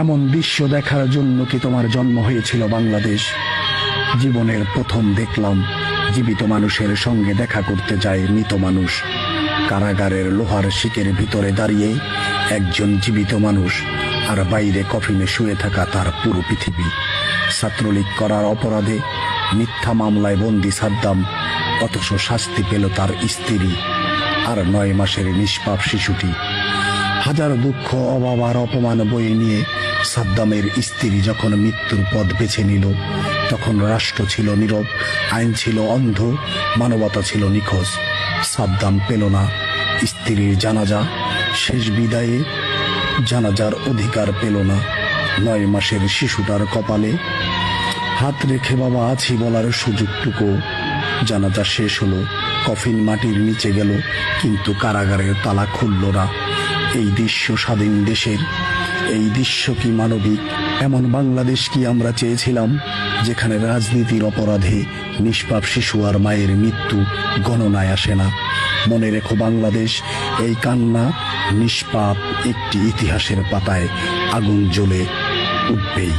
এমন দৃশ্য দেখার জন্য কি তোমার জন্ম হয়েছিল বাংলাদেশ? জীবনের প্রথম দেখলাম জীবিত মানুষের সঙ্গে দেখা করতে যায় মৃত মানুষ। কারাগারের লোহার শিকের ভিতরে দাঁড়িয়ে একজন জীবিত মানুষ, আর বাইরে কফিনে শুয়ে থাকা তার পুরো পৃথিবী। ছাত্রলীগ করার অপরাধে মিথ্যা মামলায় বন্দি সাদ্দাম, অথচ শাস্তি পেল তার স্ত্রী আর 9 মাসের নিষ্পাপ শিশুটি। হাজার দুঃখ, অভাব আর অপমান বয়ে নিয়ে সাদ্দামের স্ত্রী যখন মৃত্যুর পথ বেছে নিল, তখন রাষ্ট্র ছিল নীরব, আইন ছিল অন্ধ, মানবতা ছিল নিখোঁজ। সাদ্দাম পেল না স্ত্রীর জানাজা, শেষ বিদায়ে জানাজার অধিকার পেল না 9 মাসের শিশুটার কপালে। হাত রেখে বাবা আছি বলার সুযোগটুকু। জানাজা শেষ হলো, কফিন মাটির নিচে গেল, কিন্তু কারাগারের তালা খুলল না। এই দৃশ্য স্বাধীন দেশের? এই দৃশ্য কি মানবিক? এমন বাংলাদেশ কি আমরা চেয়েছিলাম, যেখানে রাজনীতির অপরাধে নিষ্পাপ শিশু আর মায়ের মৃত্যু গণনায় আসে না? মনে রেখো বাংলাদেশ, এই কান্না নিষ্পাপ একটি ইতিহাসের পাতায় আগুন জ্বলে উঠবেই।